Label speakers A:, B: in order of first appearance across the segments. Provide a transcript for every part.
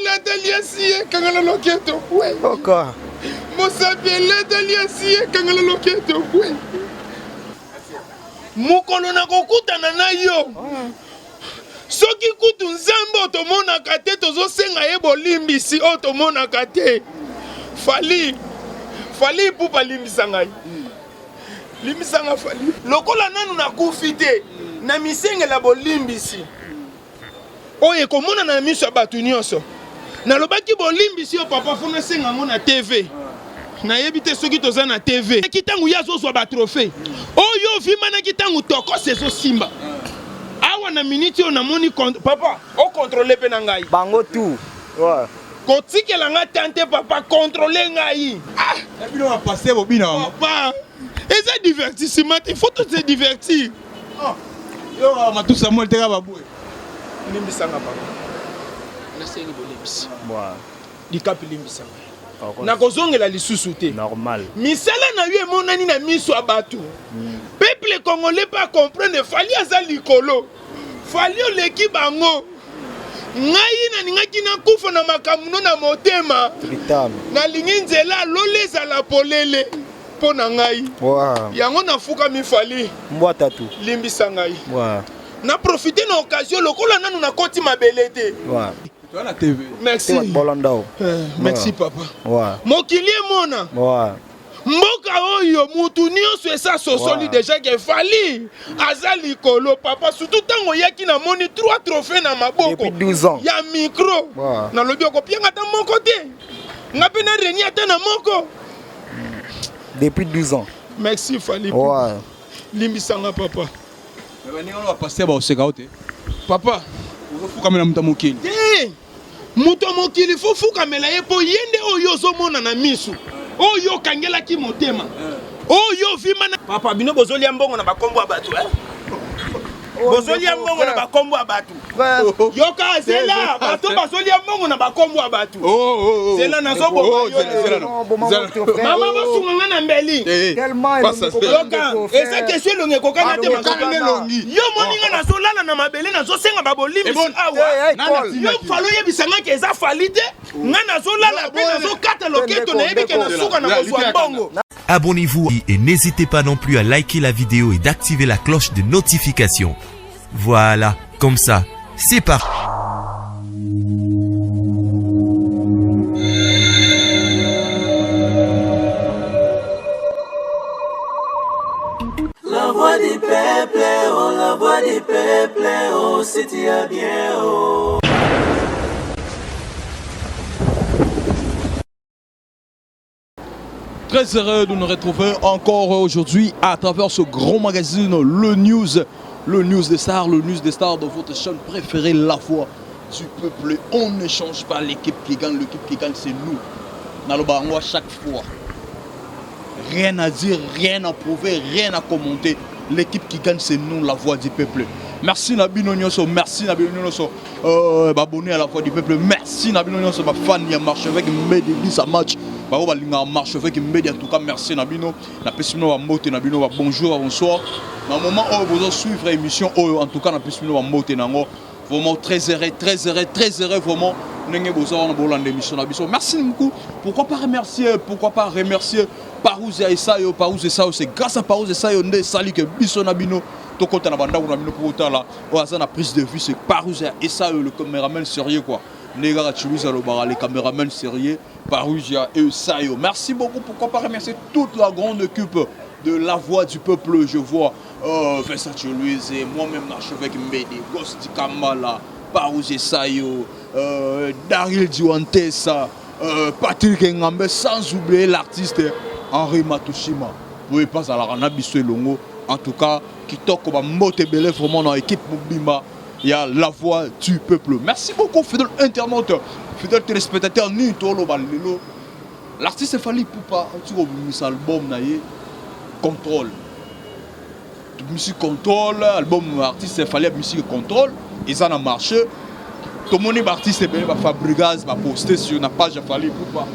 A: la daliasie kangala loketo kwe.
B: Pourquoi?
A: Mosapi la daliasie kangala loketo kwe. Mokolo na kokutana na yo. Soki kutu nzambe otomonaka te tozosenga ye bolimbisi otomonaka te. Fali pupa limbisa ngai. Limbisa nga Fali. Lokola nanu nakufi te na misengela bolimbisi. Oye komona na miso ya bato nyonso. Nalobaki bolimbisi yo papa fona senga ngo na TV. Nayebi te soki toza na TV. Kitangu ya zozwa ba trophée. Oyo vimana kitangu toko sezo simba. Awa na minute yo namoni papa o contrôler pe na ngai.
B: Bango tout. Ouais.
A: Kotikela nga tante papa contrôler ngai. Ah,
C: et puis on va passer au bina.
A: Papa. Et ça divertissement, il faut tout se divertir.
C: Ah. Yo ma tout ça moi te ga baboué.
A: Limbisa nga papa. Na sengi bolimbisi.
B: Ouais.
A: Dikapi limbisa. Na kozongela lisusu te.
B: Normal.
A: Misala na yo emonani na miso ya bato. Peuple congolais pas comprendre fali aza likolo. Fali oleki bango. Ngai na ningaki na kufa na makamuno na motema. Na lingi nzela loleza la polele. Pona ngai.
B: Wow.
A: Yango na fuka mi fali.
B: Mbwata tu.
A: Limbisa ngai.
B: Wow.
A: Na profiter na occasion lokola nanu na koti mabele te.
B: Wow.
C: Tu as la TV.
A: Merci. Merci papa.
B: Wow.
A: Mokili mona.
B: Wow.
A: Mboka oyo mutu nyonso esa sosoli déjà que fali azali kolo papa surtout tango yaki na moni 3 trophées na maboko.
B: Depuis 12 ans.
A: Ya micro.
B: Wow.
A: Na lobi okopianga ta moko te. Ngape na reni ata na moko.
B: Depuis 12 ans.
A: Merci fali.
B: Wow.
A: Limbisanga papa.
C: Mais on va passer au Segaote.
A: Papa,
C: on faut kamela muta mokili.
A: Eh! Muta mokili faut fukamela ye po yende oyo zomona na misu. Oyo kangela ki motema. Oyo vimana papa bino bozoli ya mbongo na bakombo ya bato bozoli ya mbongo na bakombo ya bato. Yoka zela bato bazoli ya mbongo na bakombo ya bato. Zela nazo bobo mama basunga nga na mbeli.
B: Tellement
A: yoka esa question longe kokana te makana longi. Yo moninga nazo lala na mabele nazo senga babolimi awa. Yo falo yebisanga ke eza falite. Nga nazo lala pe nazo kata loketo na yebi ke na suka na kozwa mbongo.
D: Abonnez-vous et n'hésitez pas non plus à liker la vidéo et d'activer la cloche de notification. Voilà, comme ça, c'est parti.
E: La voix du peuple, oh la voix du peuple, oh c'était bien, oh.
C: Très heureux de nous retrouver encore aujourd'hui à travers ce grand magazine, le news des stars, de votre chaîne préférée, La Voix du Peuple. On ne change pas l'équipe qui gagne c'est nous. Nalobango à chaque fois. Rien à dire, rien à prouver, rien à commenter. L'équipe qui gagne c'est nous, La Voix du Peuple. Merci Nabino Nyonso, merci Nabino Nyonso, abonné à La Voix du Peuple. Merci Nabino Nyonso, ma fan, il y a marché avec Médélis à match. Marche avec Média, en tout cas merci Nabino. La personne va monter Nabino, bonjour, bonsoir. Dans le moment où vous allez suivre l'émission, en tout cas la personne va monter Nango. Vraiment très heureux, vraiment. Merci beaucoup. Pourquoi pas remercier Parouze Esayo, c'est grâce à Parouze Esayo que sali que biso Nabino. Tout compte na banda Nabino pour autant là. Au hasard la prise de vue c'est Parouze Esayo le caméraman sérieux quoi. Les caméramans sérieux, Parousia et Sayo. Merci beaucoup. Pourquoi pas remercier toute la grande équipe de La Voix du Peuple. Je vois Vincent Louise et moi-même l'archevêque Mbedi, Gosti Kamala, Parousia Sayo, Daryl Diwantesa, Patrick Ngambe, sans oublier l'artiste Henri Matushima. Vous pouvez pas à la Rana Longo. En tout cas, qui toque comme Motebele vraiment dans l'équipe Mobima. Il y a La Voix du Peuple. Merci beaucoup, fidèle internaute, fidèle téléspectateur. L'artiste Fally Ipupa, tu vois, cet album, Contrôle. Musique Contrôle, album artiste Fally Musique Contrôle. Ils en ont marché. Tout le monde artiste est Fabrigaz, va poster sur la page Fally Ipupa.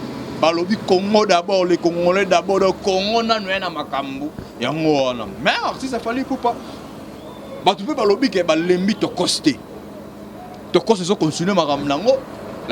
C: Balobi Congo d'abord, les Congolais d'abord, le Congo n'a rien à Makambu. Mais artiste Fally Ipupa. Tu peux pas l'obéir que les mythes te costent. Te costent, ils ont continué à ramener.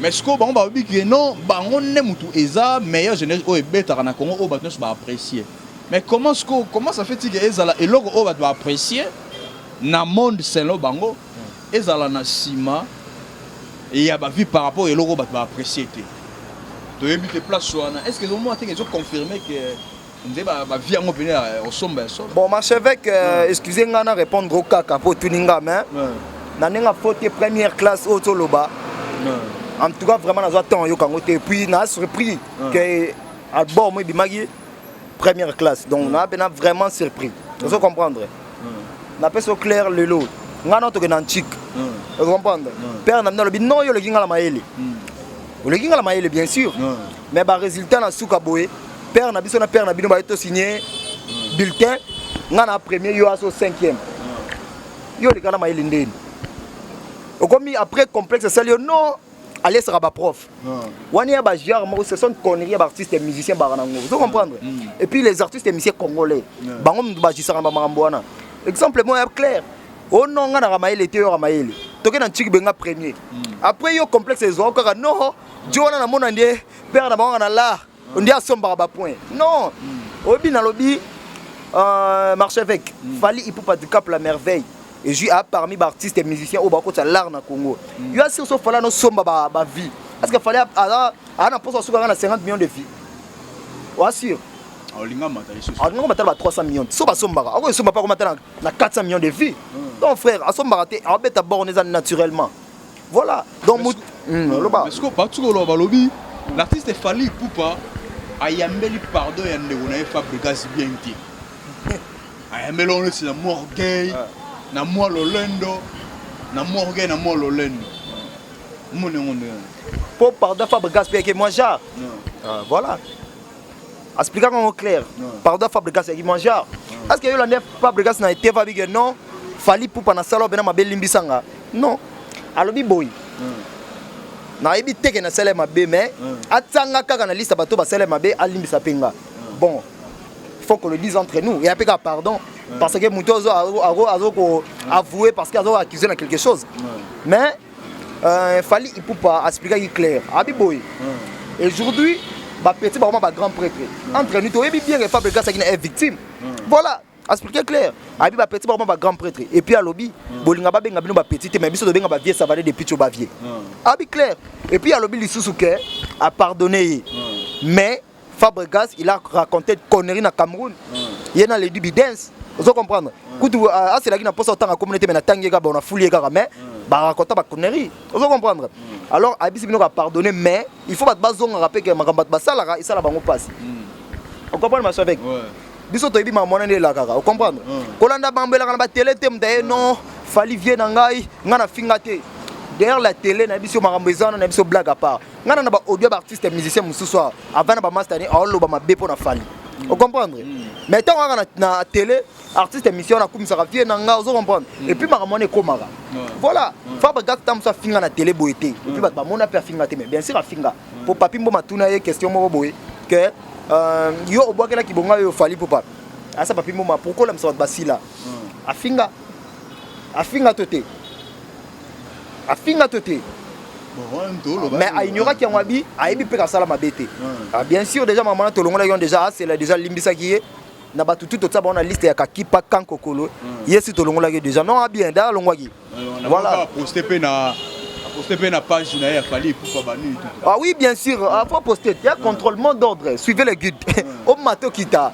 C: Mais ce qu'on va dire que non, on aime tout eza meilleur génération au bêta na Congo au battre va apprécier. Mais comment ça fait que ezala et logo au va apprécier na monde c'est lo bango ezala na sima et y a ba vie par rapport et logo va apprécier té. De éviter place soana. Est-ce que au moins ils ont confirmé que on va vie en opinion au sombre ça.
B: Bon archevêque excusez-moi na répondre au kaka pour tuninga mais na nenga faute première classe au toloba. En tout cas, vraiment, nous attendons. Et puis, nous avons surpris que Albor moi bimagi première classe. Donc, nous avons vraiment surpris. Vous comprenez? Nous avons fait clair le lot. Nous avons fait un chic. Vous comprenez? Père, nous avons dit non, il y a le ginga la maïli. Le ginga la maïli, bien sûr. Mais le résultat, nous avons fait Père, nous avons signé bulletin. Nous avons premier, nous avons 5e. Il y a le ginga la maïli. Après, complexe, c'est non. Allez sera prof. Wani ya bajiar mo ce sont conneries d'artistes et musiciens baranango. Vous comprenez? Et puis les artistes et musiciens congolais. Bango bajisara ba mambwana. Exemple moi clair. Oh non nga na ramaele te yo ramaele. Toke na tchik benga premier. Après yo complexe ezo encore non. Jona na mona ndie père na bango na la. On dit asomba ba point. Non. Obi na lobi marché avec. Fali Ipupa du Cap la merveille. Et je suis parmi les artistes et musiciens au Bako l'art na Congo. Il y a aussi fallait no somba ba vie. Parce qu'il fallait à poste sur 50 millions de vies. Ouais sûr.
C: Olinga matali.
B: On va 300 millions. So ba somba. On somba pas comme na 400 millions de vies. Donc frère, à somba raté, on va borné naturellement. Voilà. Donc
C: parce que pas tout le lobby. L'artiste Fali Ipupa a yambeli pardon et on a fabriqué bien dit. A yambeli on c'est la mort gay. Na moi lolendo na moi orgueil na moi lolendo mon
B: pour pardon Fabregas que moi jar voilà expliquer en clair pardon Fabregas qui moi jar est-ce que la nef Fabregas na été va bien non Fali Ipupa na salo bena mabeli limbisanga non alobi boy na ebi teke na sele mabe mais atanga kaka na liste bato ba sele mabe alimbisa penga bon il faut qu'on le dise entre nous et après pardon. Parce que Mouto a avoué parce qu'il a accusé de quelque chose. Mais il fallait Ipupa expliquer clair. Abiboy. Et aujourd'hui, petit grand prêtre. Entre nous, il bien que Fabregas est victime. Voilà, expliquer clair. Abi petit grand prêtre. Et puis à lobby, bolinga ba benga bino ba petit mais biso do benga ba vie savane depuis to ba vie. Abi clair. Et puis à lobby Lisusuke a pardonné. Mais Fabregas, il a raconté de conneries dans Cameroun. Il y a les dividendes. Vous comprenez? C'est là qu'il n'a pas sorti dans la communauté, mais on a foulé les gars, mais on raconte pas de conneries. Vous comprenez? Alors, Abis a pardonné, mais il faut que vous rappeler que ça va passer. Vous comprenez, ma soeur? Biso to ibima mwana ne la kaka. Vous comprenez? Kolanda bambela kana télé tem d'ailleurs non, fali vie na ngai, ngana fingate. Derrière la télé na biso marambezana na biso blague à part. Ngana na ba audio artiste et musicien mususu avant na ba master ni alo ba mabe po na fali. Vous comprenez? Mais tant qu'on a na télé, artiste émission na kumisa vie na nga, vous comprenez? Et puis maramone komara. Voilà, Fabregas tam so finga na télé boité. Et puis ba mona pe finga te mais bien sûr a finga. Pour papi mbo matuna ye question mo boye que yo obwakela kibonga yo fali popa. Asa papi mbo pourquoi la msa basila? A finga toté. A finga toté. Mais il y aura qui ont habillé, a ébi peka sala mabete. Bien sûr déjà maman to longola yon déjà c'est déjà limbisa qui est na batu tout ça on a liste ya kakipa kankokolo. Yesi to longola déjà non bien da longwagi.
C: Voilà. Poster pe na page na ya Fali Ipupa banu.
B: Ah oui bien sûr, faut poster, il y a contrôlement d'ordre, suivez les guides. Au mato kita.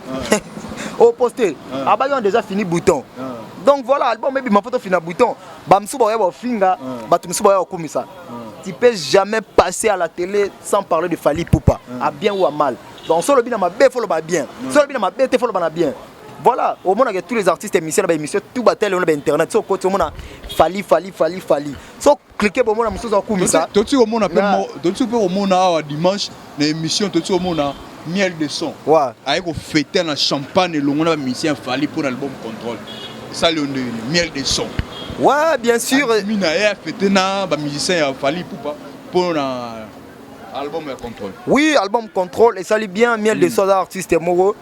B: Au poster. Ah bah ils ont déjà fini bouton. Donc voilà, album même ma photo fini bouton. Bamsu ba ya finga, batumsu ba ya komisa. Tu ne peux jamais passer à la télé sans parler de Fali Ipupa, à bien ou à mal. Donc, si on bien, il faut le bien. Si on bien, il faut le bien. Voilà, au moins, tous les artistes émissions, tout battel, on a internet, sur côté, on a Fali. Si on clique sur le monde, on a ça.
C: Tout le monde a dimanche, l'émission, tout le monde a miel de son. Avec fêter dans champagne, on a mis un Fali pour l'album Contrôle. Ça, le miel de son.
B: Ouais, bien sûr. Oui, album Contrôle et ça lui bien miel de soda artiste Moro.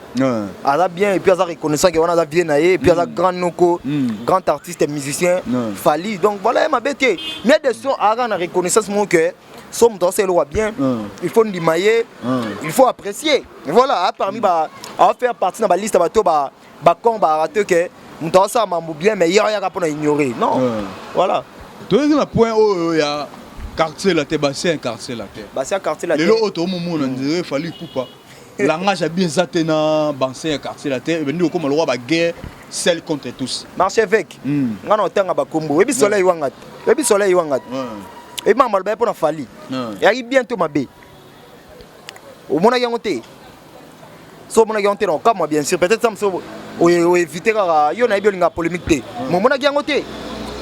B: Ah bien et puis ça reconnaissant que on a bien et puis ça grand noko, grand artiste musicien Fali. Donc voilà ma bête. Miel de son a reconnaissance mon que somme dans c'est le bien, il faut ndimayer, il faut apprécier. Voilà, parmi va faire partie dans la liste bateau ba con ba raté que m'ta ça mambo bien mais hier ya pas ignorer. Non. Voilà.
C: Tu es un point où il y a quartier la terre, bassin quartier la terre.
B: Bassin quartier la terre.
C: Les autres au moment on dirait fallait couper. Langage a bien zatena bassin quartier la terre, ben nous comme le roi ba guerre celle contre tous.
B: Marché avec. Ngana otanga ba kombo. Ebi soleil wangat. Ebi soleil wangat. Et maman le pour na fali. Et arrive bientôt ma bé. Au mona yangote. So mona yangote non comme moi bien sûr peut-être ça me so o éviter yo na bien nga polémique té. Mona yangote.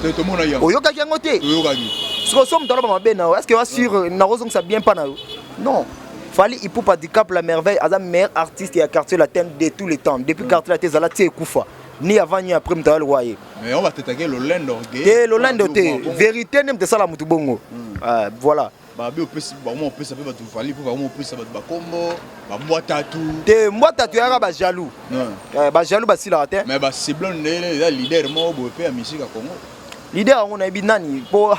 C: Tout mona yangote.
B: O yo ka yangote.
C: Yo ka gi.
B: So somme dans ma bé na. Est-ce que va sur na raison que ça bien pas na. Non. Fali Ipupa du Cap la merveille à la meilleure artiste et à quartier latin de tous les temps. Depuis quartier latin zala tie kufa. Ni avant ni après m'ta le royer.
C: Mais on va te taguer le lendo.
B: Et le lendo té vérité nem de ça la mutu bongo. Voilà.
C: Ba bi opesi ba mo opesa pe ba tu fali pour ba mo opesa ba kombo ba mwata tu.
B: Té mwata tu yara ba jaloux. Ba jaloux ba sila té.
C: Mais ba ciblon le leader mo bo pe a musique à Congo.
B: Leader on a binani pour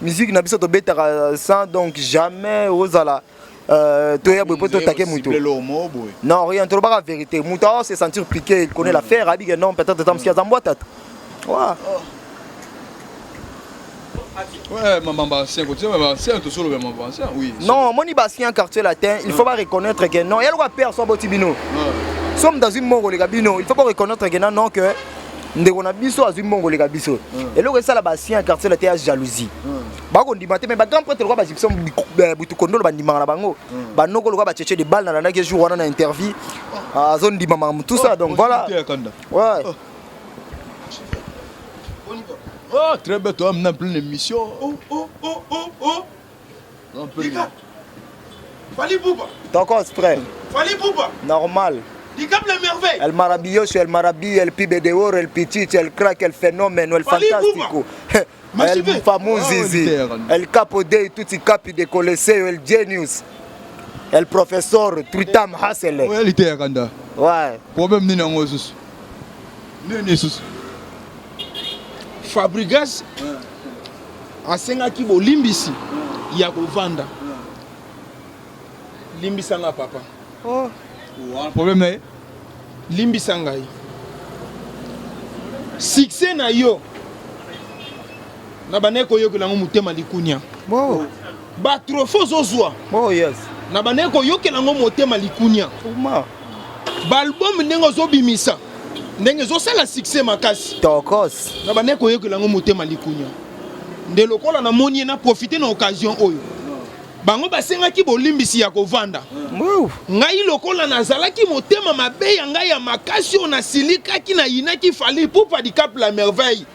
B: musique na biso to betara sans donc jamais osala. Toya boy to taquer muto. Non, rien, tu pas la vérité. Muto se sentir piqué, il connaît l'affaire, abi non peut-être tam ski azambo tata.
C: Ouais, maman Bastien, continue maman Bastien, tu solo maman Bastien, oui.
B: Non, moni Bastien quartier latin, il faut pas reconnaître que non, il y a le père soit botibino. Sommes dans une mongo les gabino, il faut pas reconnaître que non que ndeko na biso azui mongo les gabiso. Et le ça la Bastien quartier latin a jalousie. Bako ndimate mais ba grand prêtre le ba gypsum butu kondo ba ndimanga na bango. Ba noko le ba tchéché des balles na que jour wana na interview à zone di maman tout ça donc voilà. Ouais.
C: Oh, très bien, toi, on a plein d'émissions.
A: Oh. Fali Poupa.
B: T'es encore frère.
A: Fali Poupa.
B: Normal.
A: Du Cap la merveille.
B: El maravilloso, el maravilloso, el pibe de oro, el petit, el crack, el fenomeno, el fantastico. El famosi, el capo de tutti i capi de Colosseo, el genius. El professeur Tritam Hassel.
C: Ouais, il était à Kanda.
B: Ouais.
C: Problème ni nango sus. Ni sus.
A: Fabregas asengaki bolimbisi ya kovanda limbisanga papa.
B: Oh.
C: Ouais, problème na
A: limbisa ngai succès na yo na baneko yokelango motema likunya.
B: Bon.
A: Ba trophée ozozwa.
B: Oh yes.
A: Na baneko yokelango motema likunya.
B: Uma.
A: Ba album ndenge ozobimisa ndenge ezosala succès makasi.
B: Tokos.
A: Na baneko yokelango motema likunya. Nde lokola na moni na profiter na occasion oyo. Bango basengaki bolimbisi ya kovanda. Ngai lokola nazalaki motema mabe ya ngai ya makasi ona silikaki na inaki Fali Poupa du Cap la merveille.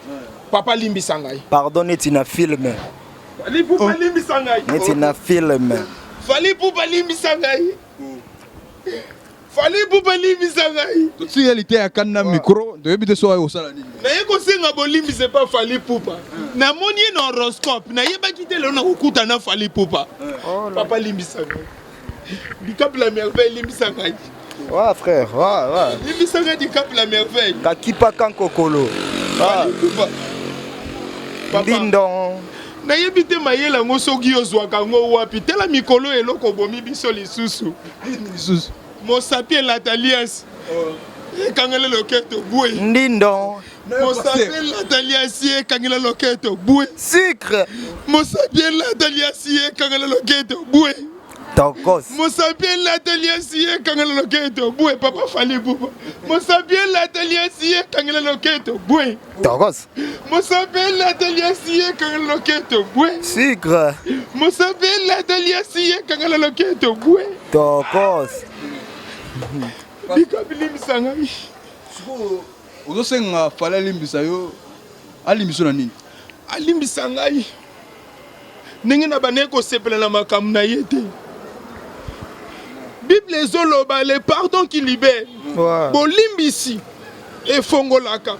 A: Papa limbisa ngai.
B: Pardon, c'est un film.
A: Fali Poupa limbisa ngai.
B: C'est un film.
A: Fali Poupa limbisa ngai. Fali Poupa limbisa ngai.
C: Tu sais, il était à Kanda micro, deébiter soir au salon.
A: Na yeko senga bolimbisa pas Fali Poupa. Na moni na horoscope, na yeba kite le na kokuta na Fali Poupa. Papa limbisa ngai. Du Cap la merveille limbisa ngai.
B: Ouais frère, ouais.
A: Limbisa ngai du Cap la merveille.
B: Kakipa kankokolo.
A: Fali Poupa.
B: Dindon.
A: Na yebi te mayela ngo soki ozwaka ngo wapi tela mikolo eloko bomi biso lisusu.
C: Lisusu.
A: Mon sapien l'Atalias. Kangela loketo boué.
B: Dindon.
A: Mon sapien l'Atalias kangela loketo boué.
B: Sucre.
A: Mon sapien l'Atalias kangela loketo boué.
B: Tokos.
A: Mon sapien l'Atalias kangela loketo boué. Papa Fali Poupa. Mon sapien l'Atalias kangela loketo boué.
B: Tokos.
A: Mon sapien l'Atalias kangela loketo boué.
B: Sucre.
A: Mon sapien l'Atalias kangela loketo boué.
B: Tokos.
A: Bikabilimbisa ngai.
C: Ozosenga Fali limbisa yo. Alimbiso na nini?
A: Alimbisa ngai. Ndenge na baneko sepela na makambo na ye te. Bible ezoloba le pardon qui libère. Bolimbisi efongolaka.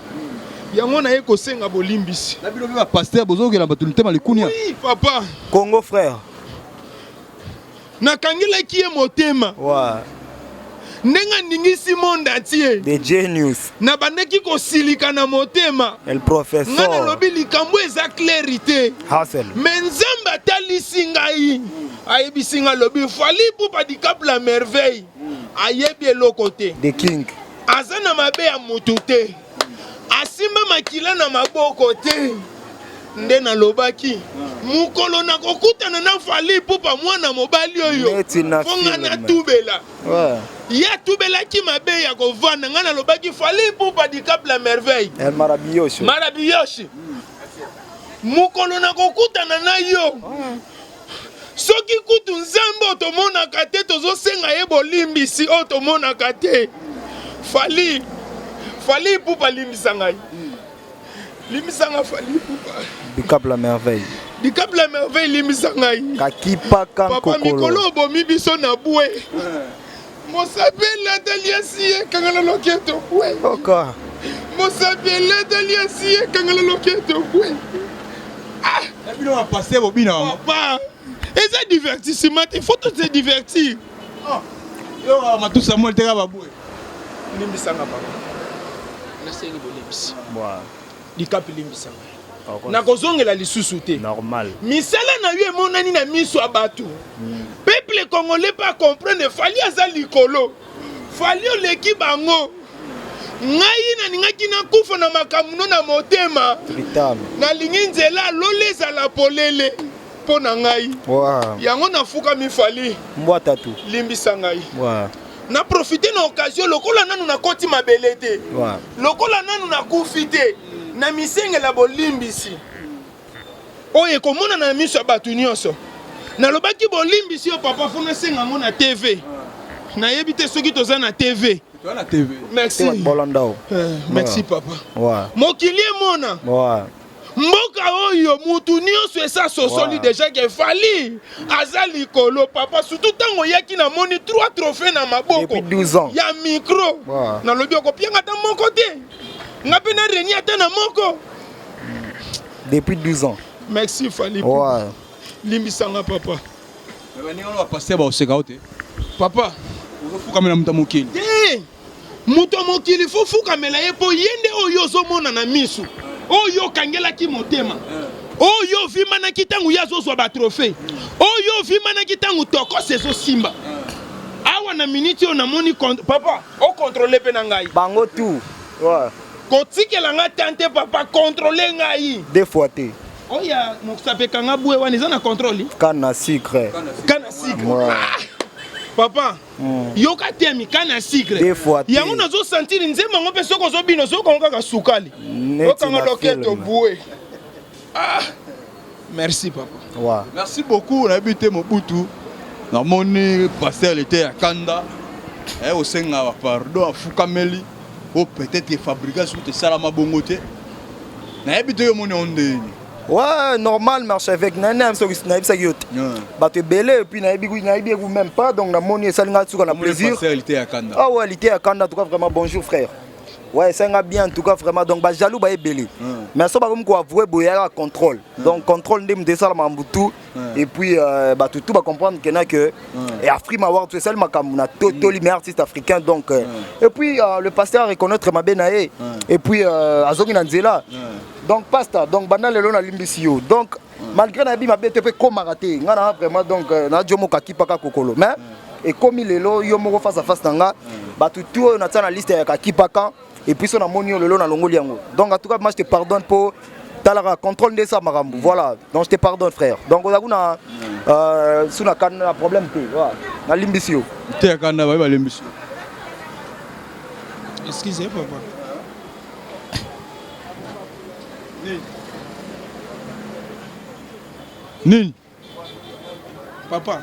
A: Yango na ye kosenga bolimbisi.
C: Na bino ba pasteur bozokela bato ntema likunia.
A: Oui, papa.
B: Congo frère.
A: Nakangelaki ye motema.
B: Ouais.
A: Nenga ningisi monde entier.
B: The genius.
A: Na bandeki ko silika na motema.
B: El professeur.
A: Ngana lobi likambo eza clarité.
B: Hassel.
A: Menzamba talisi ngai. Ayebisi nga lobi Fally Ipupa di Cap la merveille. Ayebi eloko te.
B: The king.
A: Aza na mabe ya mutu te. Asimba makila na maboko te. Nde na lobaki. Mukolo na kokutana na Fally Ipupa mwana mobali oyo. Fonga na tubela.
B: Ouais.
A: Ya tubela ki mabe ya kovana nga na lobaki Fally Ipupa di Cap la merveille.
B: El maravilloso.
A: Maravilloso. Mukolo na kokutana na yo. Soki kutu nzambe otomonaka te tozosenga ye bolimbisi otomonaka te. Fally Ipupa limbisa ngai. Limbisa nga Fally Ipupa.
B: Du Cap la merveille.
A: Du Cap la merveille limbisa ngai.
B: Kakipa kan
A: Papa mikolo bomi biso na bwe. Mosabela daliasi kangala loketo bwe.
B: Oka.
A: Mosabela daliasi kangala loketo bwe. Ah,
C: la bino va passer bobina.
A: Papa. Et ça divertissement, il faut tout se divertir.
C: Yo ma tout ça moi te ga babwe.
A: Limbisa nga papa. Na sengi bolebisi.
B: Wow.
A: Di Cap limbisa. Na kozongela lisusu te.
B: Normal.
A: Misala na yo emonani na miso ya bato. Peuple congolais pas comprendre Fally aza likolo. Fally oleki bango. Ngai na ningaki na kufa na makamuno na motema. Na lingi nzela loleza la polele. Pona ngai.
B: Wow.
A: Yango na fuka mi Fally.
B: Mbwata tu.
A: Limbisa ngai.
B: Wow.
A: Na profiter na occasion lokola nanu na koti mabele te.
B: Wow.
A: Lokola nanu na kufi te. Na misengela bolimbisi. Oye komona na miso ya bato nyonso. Na lobaki bolimbisi yo papa fona senga ngo na TV. Na yebi te soki toza na TV.
C: Toi na TV.
A: Merci. Merci papa.
B: Wow.
A: Mokili mona.
B: Wow.
A: Mboka oyo mutu nyonso esa sosoli déjà que Fally aza likolo papa surtout tango yaki na moni 3 trophées na maboko.
B: Depuis 12 ans.
A: Ya micro.
B: Wow.
A: Na lobi okopianga ta moko te. Nga pe na reni ata na moko.
B: Depuis 12 ans.
A: Merci Fally.
B: Wow.
A: Limbisanga papa.
C: Mais on va passer ba oseka ote. Papa, on fuka mena muta mokili.
A: Eh! Muta mokili fo fuka mela ye po yende oyo zomona na misu. Oyo kangela ki motema. Oyo vimana kitangu yazo zo ba trophée. Oyo vimana kitangu toko sezo simba. Awa na minute on a moni papa, o contrôler pe na ngai.
B: Bango tout. Ouais.
A: Kotikela nga tante papa contrôler ngai.
B: Deux fois té.
A: Oya mokusape kanga boué wana za na contrôle.
B: Kana sucre.
A: Kana sucre.
B: Ouais.
A: Papa, yoka temi kana sucre.
B: Deux fois té.
A: Yango nazo sentir nzemba ngope soko zo bino soko ngaka sukali. Okanga loketo boué. Ah. Merci papa.
B: Ouais.
C: Merci beaucoup, on a habité Mobutu. Na moni pasteur était à Kanda. Et au senga pardon à Fukameli. Ou peut-être fabriquer sur tes salama bongote. Na habité yo moni onde.
B: Ouais, normal marche avec nana so na ça yote. Ba te belé et puis na bigu na bigu même pas donc na moni ça nga tsuka na plaisir.
C: Pasteur était à Kanda.
B: Ah ouais, il était à Kanda en tout cas vraiment bonjour frère. Ouais, ça nga bien en tout cas vraiment donc ba jaloux ba belé. Mais ça ba comme ko avouer boya contrôle. Donc contrôle ndem de ça mambutu et puis ba tout va comprendre que et Afrima Award c'est ça makamuna totoli mais artiste africain donc et puis le pasteur reconnaître ma benaé et puis azoki na nzela. Donc pasta donc bana lelo na limbisi yo. Donc malgré na bi ma bete pe comme raté ngana vraiment donc na jomo kakipaka kokolo mais et comme lelo yo moko face à face nanga ba tout na tsana liste ya kakipaka et puis son amonio lelo na longoli yango. Donc en tout cas moi je te pardonne pour talara contrôle de ça marambu. Voilà. Donc je te pardonne frère. Donc on a kuna suna kan problème pe. Voilà. Na limbisi yo.
C: Te kanda ba limbisi.
A: Excusez papa.
C: Nini?
A: Papa.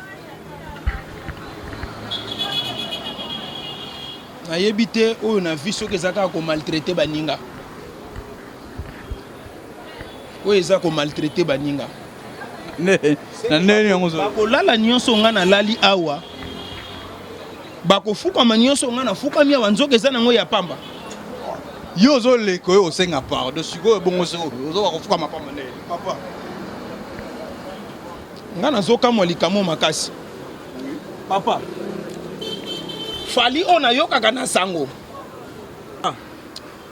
A: Nayebi te oyo na vie soki ezaka ko maltraiter baninga. Oyo eza ko maltraiter baninga.
C: Na neni yango zo.
A: Bakolala nyonso nga na lali awa. Bakofukama nyonso nga na fukami awa nzoka eza nango ya pamba.
C: Yo zo leko yo senga pardon siko bongo so zo bakofukama pamba neni.
A: Papa. Nga nazokamwa likamo makasi. Papa. Fali on a yokaka na sango.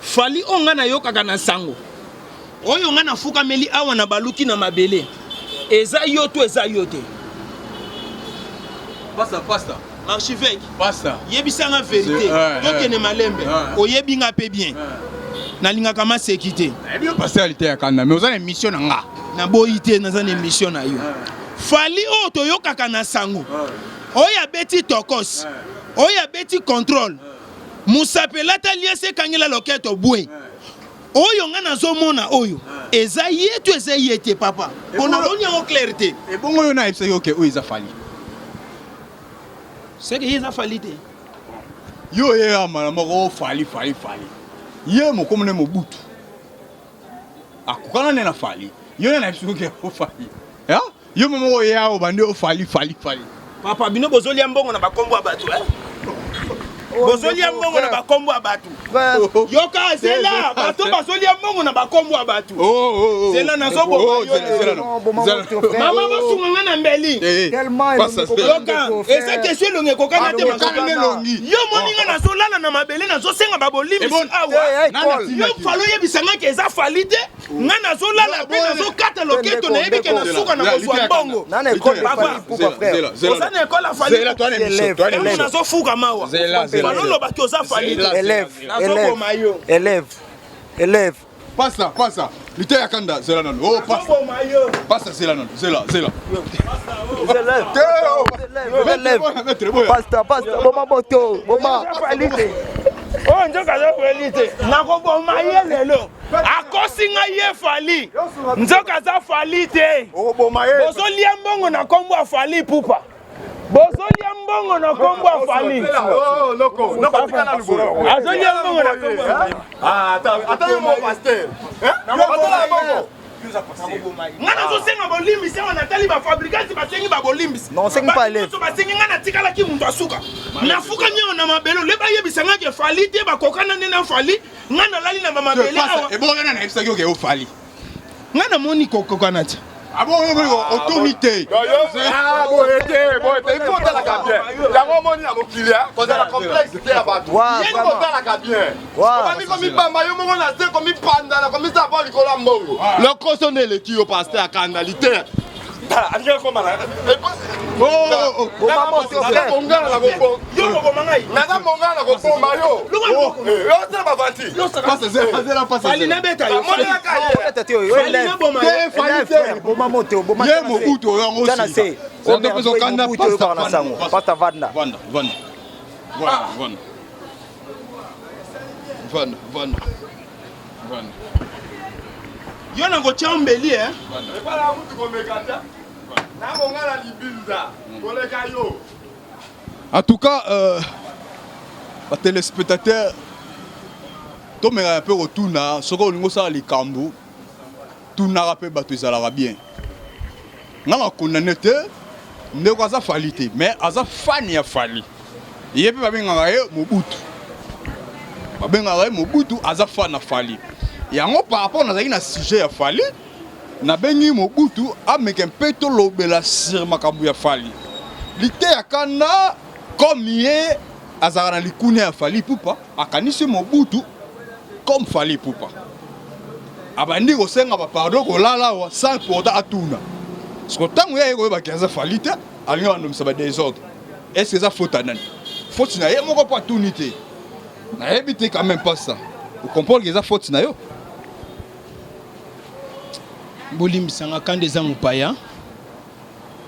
A: Fali on nga na yokaka na sango. Oyo nga na fuka meli awa na baluki na mabele. Eza yoto eza yote.
C: Pasta.
A: Archivêque.
C: Pasta.
A: Yebisanga vérité. Toke ne malembe. Oyebi nga pe bien. Na linga kama sekité.
C: Et bien pasteur ya kanda mais oza na mission nga.
A: Na boyité na za na mission na yo. Fali o to yokaka na sango. Oya beti tokos. Oya beti contrôle. Musapelata liese kangela loketo bwe. Oyo nga nazomona oyo. Eza yetu eza yete papa. On a donné en clarté.
C: Et bon oyo na epse yo ke o eza fali.
A: C'est que eza fali te.
C: Yo ye amana moko fali. Ye mo komone Mobutu. Akukana na fali. Yo na epse yo ke o fali. Ya? Yo mo ya o bande o fali.
A: Papa bino bozoli mbongo na bakombo abatu bozoli mbongo na bakombo abatu. Yoka zela bato bazoli mbongo na bakombo abatu. Zela nazobo. Mama basunga na mbeli. Yoka eza question longe kokana te masokana. Yo moninga nazolala na mabele nazosenga babolimbi awa. Yo falo yebisanga ke eza falite. Nga nazolala pe nazokata loketo na yebike na suka na bozwa mbongo.
B: Nana école papa pourquoi frère?
A: Oza na école afali.
C: Zela toi na mission.
A: Nazofuka mawa. Falolo baki oza falite.
B: Élève.
C: Passa. Lité ya kanda zela non. Oh passa zela non. Zela.
B: Pasta boma boto boma falite.
A: Oh nzoka za falite. Nakoboma ye lelo. Akosinga ye fali. Nzoka za falite. Bozolia mbongo na kombo afali pupa. Bozolia mbongo na kombo afali.
F: Loko tika na lubolo.
A: Azolia mbongo na kombo afali.
F: Attends mon pasteur.
A: Ngana zo senga bolimbi se wana tali ba fabricant ba sengi ba bolimbi.
B: Non sengi pas élève.
A: Ba sengi ngana tikala ki muntu asuka. Na fuka nyo na mabelo le ba yebisa ngake fali te ba kokana nena fali ngana lali na mabele awa.
C: Et bon na epsa yo ke o fali.
A: Ngana moni kokana ti.
C: Ah bon, autorité.
F: Bon, il faut dans la cabine. La monnaie à mon client, quand elle a complexité à battre. Il y a une dans la cabine. On va dire comme il bamba, il y a un comme il panda, comme il s'appelle Nicolas Mbongo. Le consonné le qui au pasteur à canalité.
A: Yona go chambeli
C: En tout cas, les téléspectateurs, tout me un peu retourné, ce qu'on nous a les cambous, tout n'a pas battu ça la bien. Nous avons condamné, nous avons fallu, mais nous avons fait fallu. Il y a pas bien Mobutu. Pas bien Mobutu, nous avons fait fallu. Et en par rapport à un sujet à fallu. Na bengi Mobutu ameke mpeto lobela sur makambu ya fali. Lité ya kanda comme yé azara na likune ya fali pupa akanisi Mobutu comme fali pupa. Abandi ko senga ba pardon ko lala wa sans pourtant atuna. Parce que tant yé ko ba kaza fali te alinga ndo msaba désordre. Est-ce que ça faut tanani? Faut na yé moko pas tunité. Na éviter quand même pas ça. Vous comprenez que ça faut na yo.
A: Bolimbisanga kande za mupaya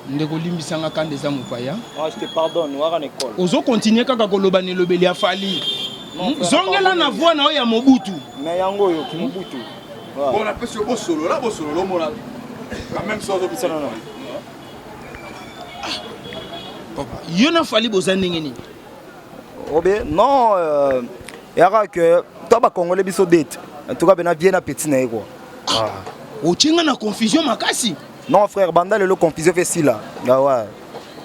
A: ndeko limbisanga kande za mupaya.
B: Je te pardonne waka na école.
A: Ozo continuer kaka koloba ne lobeli afali. Zongela na voix na ya Mobutu.
B: Mais yango yo Mobutu.
C: Bon la pese bo solo là bo solo mona. Quand même ça obisa non.
A: Papa, yona fali bozande ngeni.
B: Obé non yaka que toi ba congolais biso date. En tout cas bena bien na petit na quoi.
A: Ochinga na confusion makasi.
B: Non frère, banda le confusion fait si là. Ah ouais.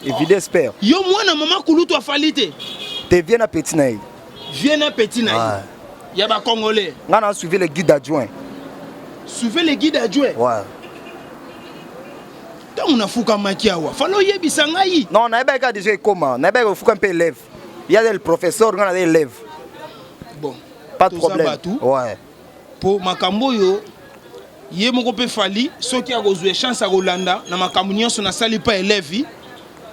B: Évidemment espère.
A: Yo mwana mama kulutu afalite.
B: Te viens à petit naï.
A: Viens à petit naï. Ya ba congolais.
B: On a suivi le guide adjoint.
A: Suivez le guide adjoint.
B: Ouais.
A: Tant on a fouka makiawa. Falo yebisa ngai.
B: Non, na ba déjà comment. Na ba fuka un peu élève. il y a des professeurs, il y a des élèves.
A: Bon.
B: Pas de problème. Ouais.
A: Pour makambo yo, ye moko pe fali, ceux qui a reçu chance à Rolanda, na makambo nyonso na sali pas élève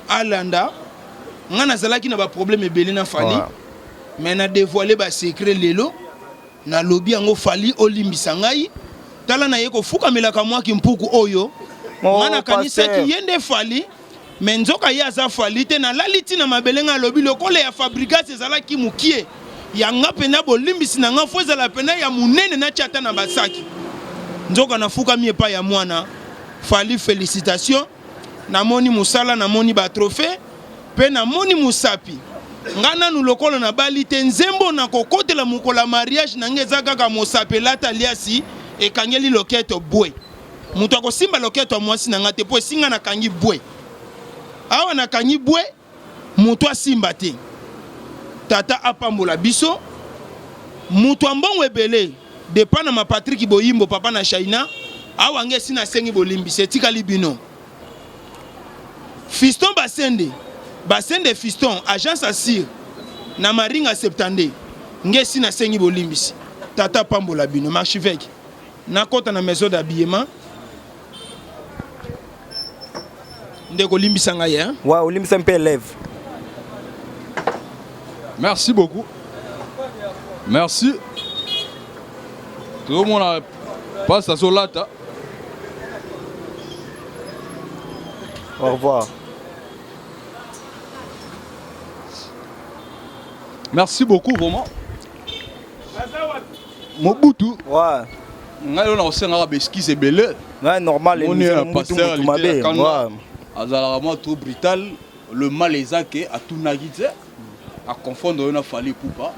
A: à Landa. Ngana zalaki na ba problème ebele na fali. Mais na dévoiler ba secret lelo. Na lobby yango fali olimbisa ngai. Tala na yeko fuka melaka mwa kimpuku oyo. Ngana kanisa ki yende fali. Mais nzoka ya za fali te na laliti na mabelenga lobby lokole ya fabricate ezalaki mukie. Yanga pena bolimbisi na nga foza la pena ya munene na chata na basaki. Nzoka na fuka mi epa ya mwana. Fali félicitations. Na moni musala na moni ba trophée. Pe na moni musapi. Ngana nu lokolo na bali te nzembo na kokote la mukola mariage na ngeza kaka musapi lata liasi e kangeli loketo bwe. Mutu akosimba loketo mwasi na ngate po singa na kangi bwe. Awa na kangi bwe mutu asimba te. Tata apambola biso mutu ambongo ebele depa na ma Patrick Boyimbo papa na Shaina awa ngesi na sengi bolimbi setika libino Fiston Basende Fiston agence assure na maringa septande ngesi na sengi bolimbisi tata pambola bino marchivek na kota na maison d'habillement ndeko limbisa nga ye
B: ouais olimbisa un peu élève.
C: Merci beaucoup. Merci. Tout le monde passe à Solata.
B: Au revoir.
C: Merci beaucoup, vraiment. Mobutu.
B: Ouais.
C: On a aussi un esquisse et belle.
B: Ouais, normal.
C: On est un pasteur.
B: Ouais.
C: Vraiment trop brutal. Le mal est à tout nagite. À confondre on a fallu pour pas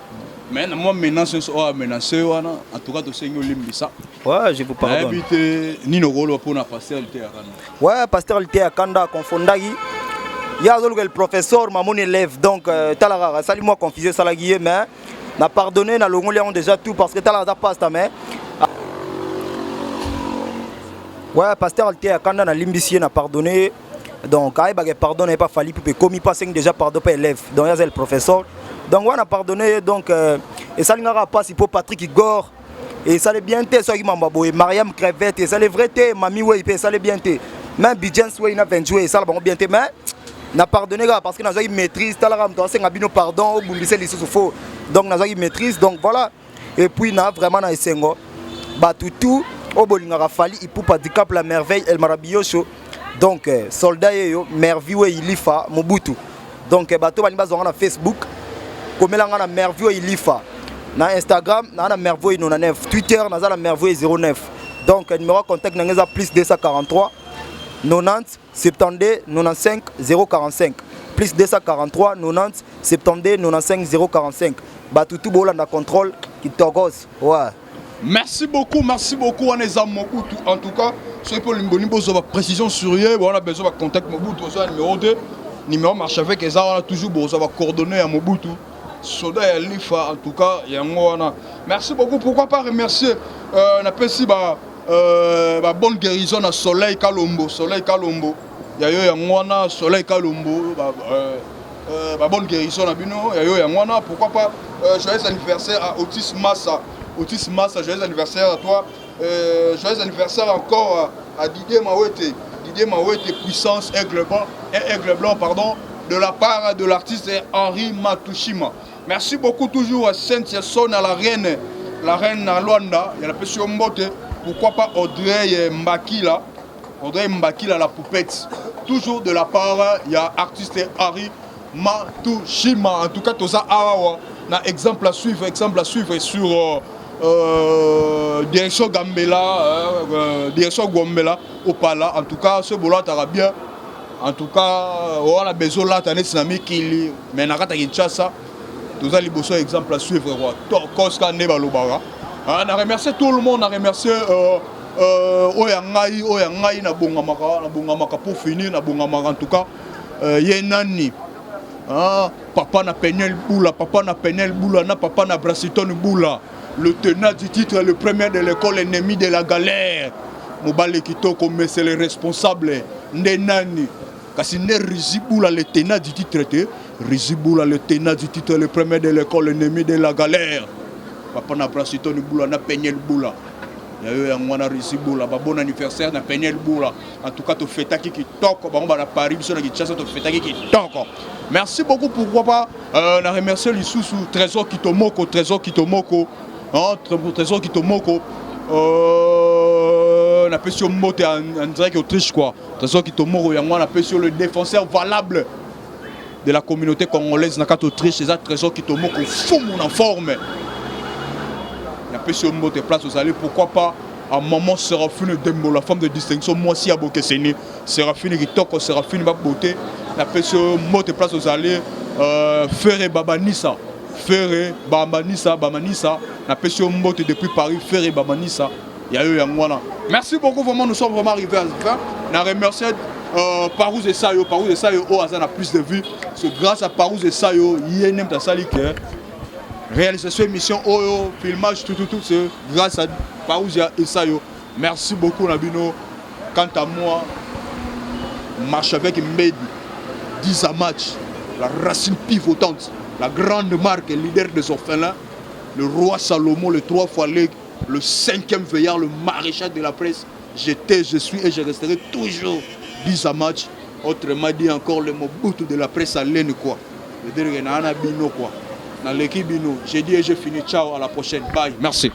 C: mais moi maintenant ce soir menacé en tout cas de Seigneur limbisa
B: ouais je vous pardonne
C: habité ni no rôle pour na pasteur L.T. Akanda
B: ouais pasteur L.T. Akanda confondagi il y a le professeur mon élève donc talara sali moi confusé salagi mais na pardonné na longo léon déjà tout parce que talara passe ta main ouais pasteur L.T. Akanda na limbisi na pardonné. Donc, pardon n'est pas fallu pour que commis pas déjà pardon pas élève. Donc, il y a le professeur. Donc, on a pardonné. Donc, et ça n'a pas si pour Patrick Igor. Et ça l'est bien té, ça qui m'a baboué. Mariam Crevette, et ça l'est vrai té. Mami ouais, ça l'est bien té. Même Bidjans ouais, il a 20 joué, ça l'a bien té. Mais, n'a pardonné parce qu'il a une maîtrise. T'as la rame, t'as un bino pardon, au bout de l'issue faux. Donc, n'a une maîtrise. Donc, voilà. Et puis, n'a vraiment na essengo. Bah, tout, au bolingara fali, il peut pas handicap la merveille, El Marabiocho. Donc, soldat yo merveilleux ilifa Mobutu. Donc, bato bani bazonga na Facebook, komelanga na merveilleux ilifa. Na Instagram, na merveilleux 99, Twitter na za merveilleux 09. Donc, numéro de contact na ngeza plus 243 90 72 95 045. Plus 243 90 72 95 045. Bato tout bolanda contrôle qui togos. Ouais.
C: Merci beaucoup, on est à Mobutu. En tout cas, ceux qui ont une précision sur eux, on a besoin de contact Mobutu, on a numéro 2, numéro marche avec les on a toujours besoin de coordonner à Mobutu. Soda et Lifa, en tout cas, il y a un. Merci beaucoup, pourquoi pas remercier, on appelle ici bonne guérison à Soleil Kalombo. Il y a un Soleil Kalombo, bonne guérison à Bino, il y a un pourquoi pas, joyeux anniversaire à Otis Massa. Otis Massa, joyeux anniversaire à toi. Joyeux anniversaire encore à Didier Mawete. Didier Mawete, puissance aigle blanc, pardon, de la part de l'artiste Henri Matushima. Merci beaucoup toujours à Saint-Yasson, à la reine à Luanda, il y a la question Mbote. Pourquoi pas Audrey Mbakila, la poupette. Toujours de la part, il y a artiste Henri Matushima. En tout cas, tout ça, exemple à suivre sur direction Gambela au Pala. En tout cas, ce boulot t'aura bien. En tout cas, on a besoin là, t'as un qui mais n'a pas Kinshasa. Tous les beaux exemples à suivre. Koska Nebalobara. On a remercié tout le monde, on a remercié Oyangai na Bungamaka pour finir na Bungamaka. En tout cas, Yenani. Papa na Penel Boula, papa na Brassiton Boula. Le tenant du titre, le premier de l'école, ennemi de la galère. Mobile Kitoko, mais c'est le responsable. Nenani. Kasi ne Riziboula, le tenant du titre, Riziboula, le tenant du titre, le premier de l'école, l'ennemi de la galère. Papa n'a pas cité le boula, n'a peigné le boula. Il y a eu un mois de Riziboula, bon anniversaire, n'a peigné le boula. En tout cas, tu fais ta qui toque, on va à Paris, tu fais ta qui toque. Merci beaucoup, pourquoi pas. On a remercié les sous Trésor Kitomoko, Trésor Kitomoko. Trésor Kitomoko. On appelle sur le mot en direct Autriche, quoi. Trésor Kitomoko, on appelle sur le défenseur valable de la communauté congolaise dans Autriche, c'est ça, Trésor Kitomoko, fou mon en forme. On appelle sur le mot de place, vous allez, pourquoi pas, à un moment, Séraphine Dembo, la femme de distinction, moi aussi à Bokeseni, Séraphine Kitoko, Séraphine Baboté, on appelle sur le mot de place, vous allez, Ferré Babanissa. Ferré, Bamanissa, on appelle sur le mot depuis Paris, Ferré, Bamanissa. Il y a eu un mois là. Merci beaucoup, vraiment, nous sommes vraiment arrivés à la fin. On a remercié Parouz et Sayo, au hasard a plus de vues. C'est grâce à Parouz et Sayo, Yenem Tassalik, réalisation, émission, filmage, tout, c'est grâce à Parouz et Sayo. Merci beaucoup, Nabino. Quant à moi, marche avec Mbedi, 10 à match, la racine pivotante. La grande marque, leader des orphelins, le roi Salomon, le 3 fois l'aigle, le 5e veillard, le maréchal de la presse. J'étais, je suis et je resterai toujours 10 à match. Autrement dit encore le Mobutu de la presse à l'aine quoi. Le dernier Bino quoi. Dans l'équipe Bino. J'ai dit et j'ai fini. Ciao, à la prochaine. Bye. Merci.